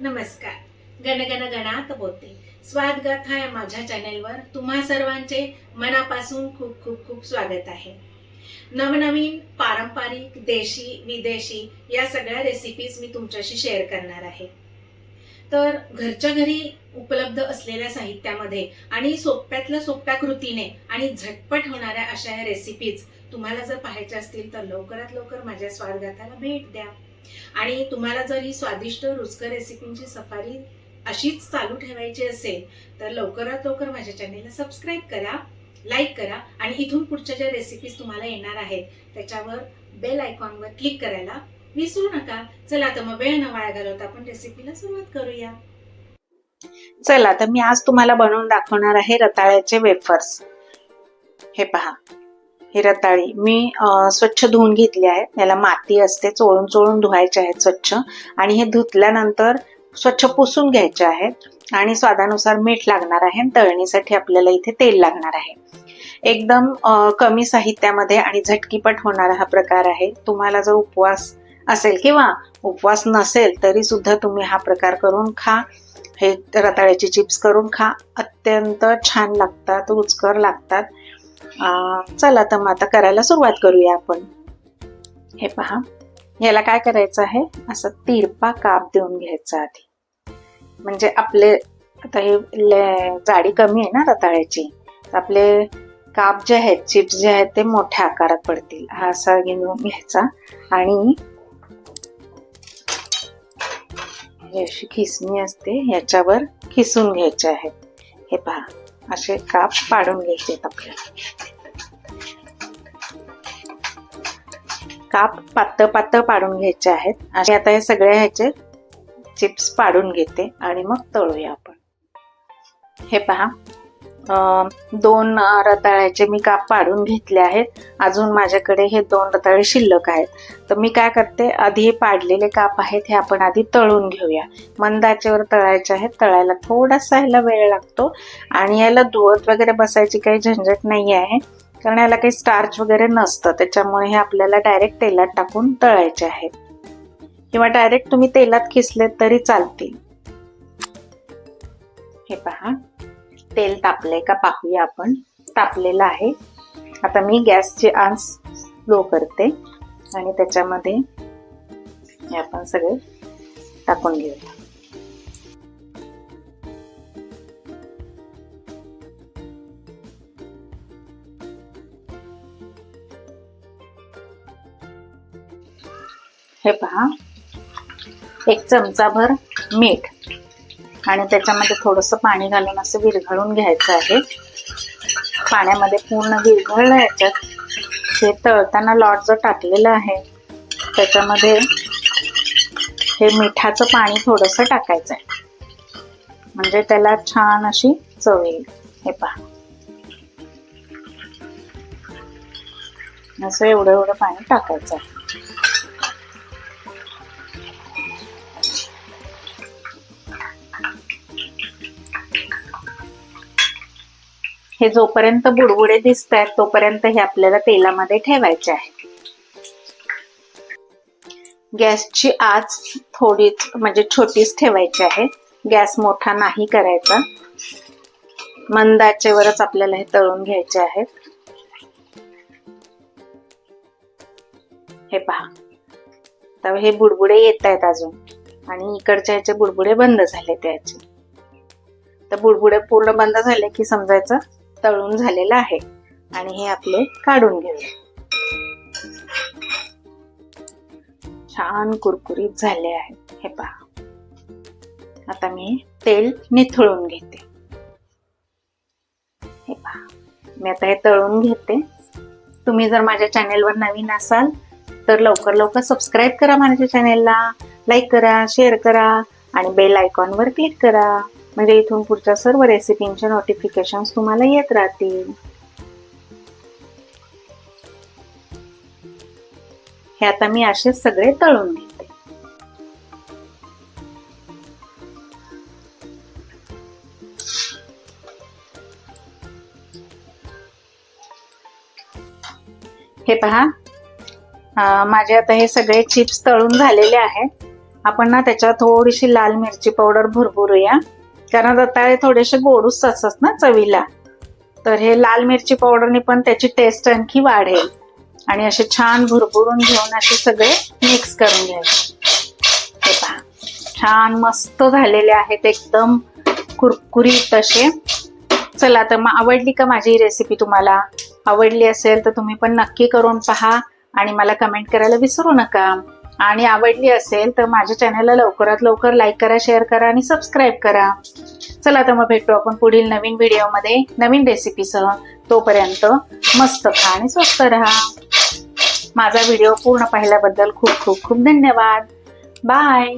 नमस्कार. गणगण गणात बोलते. स्वादगाथा या माझ्या चॅनेलवर तुम्हा सर्वांचे मनापासून खूप खूप खूप स्वागत आहे. नवनवीन पारंपरिक देशी विदेशी या सगळ्या रेसिपीज मी तुमच्याशी शेअर करणार आहे. तर घरच्या घरी उपलब्ध असलेल्या साहित्यामध्ये आणि सोप्यातल्या सोप्या कृतीने आणि झटपट होणाऱ्या अशा या रेसिपीज तुम्हाला जर पाहायच्या असतील तर लवकरात लवकर माझ्या स्वादगाथाला भेट द्या. आणि तुम्हाला जर ही स्वादिष्ट रुचकर रेसिपींची सफारी अशीच चालू ठेवायची असेल तर लवकरात लवकर माझ्या चॅनेलला सबस्क्राईब करा, लाईक करा आणि इथून पुढच्या ज्या रेसिपीज तुम्हाला येणार आहेत त्याच्यावर बेल आयकॉनवर क्लिक करायला विसरू नका. चला तर मग वेळ न वाया घालवता आपण रेसिपीला सुरुवात करूया. चला तर मी आज तुम्हाला बनवून दाखवणार आहे रताळ्याचे वेफर्स. हे पहा, ही रताळी मी स्वच्छ धुवून घेतली आहे. याला माती असते, चोळून चोळून धुवायचे आहेत स्वच्छ. आणि हे धुतल्यानंतर स्वच्छ पुसून घ्यायचे आहेत आणि स्वादानुसार मीठ लागणार आहे. तळणीसाठी आपल्याला इथे तेल लागणार आहे. एकदम कमी साहित्यामध्ये आणि झटकीपट होणारा हा प्रकार आहे. तुम्हाला जर उपवास असेल किंवा उपवास नसेल तरी सुद्धा तुम्ही हा प्रकार करून खा. हे रताळ्याची चिप्स करून खा, अत्यंत छान लागतात, रुचकर लागतात. चला तर मग आता करायला सुरुवात करूया आपण. हे पहा, याला काय करायचं आहे, असं तिरपा काप देऊन घ्यायचा आधी. म्हणजे आपले आता हे जाडी कमी आहे ना रताळ्याची, आपले काप जे आहेत, चिप्स जे आहेत ते मोठ्या आकारात पडतील. हा असा घेऊन घ्यायचा आणि अशी खिसणी असते याच्यावर खिसून घ्यायचे आहेत. हे पहा, असे काप पाडून घ्यायचे आपल्याला. काप पातळ पातळ पाडून घ्यायचे आहेत. आणि आता हे सगळे ह्याचे चिप्स पाडून घेते आणि मग तळूया आपण. हे पहा, 2 रताळ्याचे मी काप पाडून घेतले आहेत. अजून माझ्याकडे हे 2 रताळे शिल्लक आहेत. तर मी काय करते, आधी हे पाडलेले काप आहेत हे आपण आधी तळून घेऊया. मंद आचेवर तळायचे आहेत. तळायला थोडासा ह्याला वेळ लागतो आणि याला धुवत वगैरे बसायची काही झंझट नाही आहे, कारण याला काही स्टार्च वगैरे नसतं. त्याच्यामुळे हे आपल्याला डायरेक्ट तेलात टाकून तळायचे आहेत किंवा डायरेक्ट तुम्ही तेलात खिसले तरी चालतील. हे पहा, तेल तापले का पाहूया आपण. तापलेलं आहे. आता मी गॅसची आंच स्लो करते आणि त्याच्यामध्ये हे आपण सगळे टाकून घेऊया. हे पहा, 1 चमचाभर मीठ आणि त्याच्यामध्ये थोडंसं पाणी घालून असं विरघळून घ्यायचं आहे. पाण्यामध्ये पूर्ण विरघळलं. याच्यात हे तळताना लॉट जो टाकलेला आहे त्याच्यामध्ये हे मिठाचं पाणी थोडंसं टाकायचं आहे, म्हणजे त्याला छान अशी चव येईल. हे पहा, असं एवढं पाणी टाकायचं आहे. हे जोपर्यंत बुडबुडे दिसत आहेत तोपर्यंत हे आपल्याला तेलामध्ये ठेवायचे आहे. गॅसची आच थोडीच म्हणजे छोटीच ठेवायची आहे. गॅस मोठा नाही करायचा. मंद आचेवरच आपल्याला हे तळून घ्यायचे आहेत. हे पहा, तर हे बुडबुडे येत आहेत अजून आणि इकडच्या ह्याचे बुडबुडे बंद झाले. त्याचे तर बुडबुडे पूर्ण बंद झाले की समजायचं तळून झालेलं आहे. आणि हे आपले काढून घेऊया. छान कुरकुरीत झाले आहेत. हे पहा, आता मी तेल निथळून घेते. हे पहा, मी आता हे तळून घेते. तुम्ही जर माझ्या चॅनेलवर नवीन असाल तर लवकर सबस्क्राईब करा माझ्या चॅनेलला, लाईक करा, शेअर करा आणि बेल आयकॉनवर क्लिक करा, म्हणजे इथून पुढच्या सर्व रेसिपींचे नोटिफिकेशन्स तुम्हाला येत राहतील. हे आता मी असे सगळे तळून घेते. हे पहा, माझे आता हे सगळे चिप्स तळून झालेले आहेत. आपण ना त्याच्यात थोडीशी लाल मिरची पावडर भरभरूया, कारण रताळे थोडेसे गोडूस असतात ना चवीला, तर हे लाल मिरची पावडरने पण त्याची टेस्ट आणखी वाढेल. आणि असे छान भरभरून घेऊन असे सगळे मिक्स करून घ्यायचे. हे पहा, छान मस्त झालेले आहेत, एकदम कुरकुरीत असे. चला तर मग आवडली का माझी रेसिपी? तुम्हाला आवडली असेल तर तुम्ही पण नक्की करून पहा आणि मला कमेंट करायला विसरू नका. आणि आवडली असेल तर माझ्या चॅनलला लवकरात लवकर लाईक करा, शेअर करा आणि सबस्क्राईब करा. चला तर मग भेटू आपण पुढील नवीन व्हिडिओमध्ये नवीन रेसिपीसह. तोपर्यंत मस्त खा आणि स्वस्त राहा. माझा व्हिडिओ पूर्ण पाहिल्याबद्दल खूप खूप खूप धन्यवाद. बाय.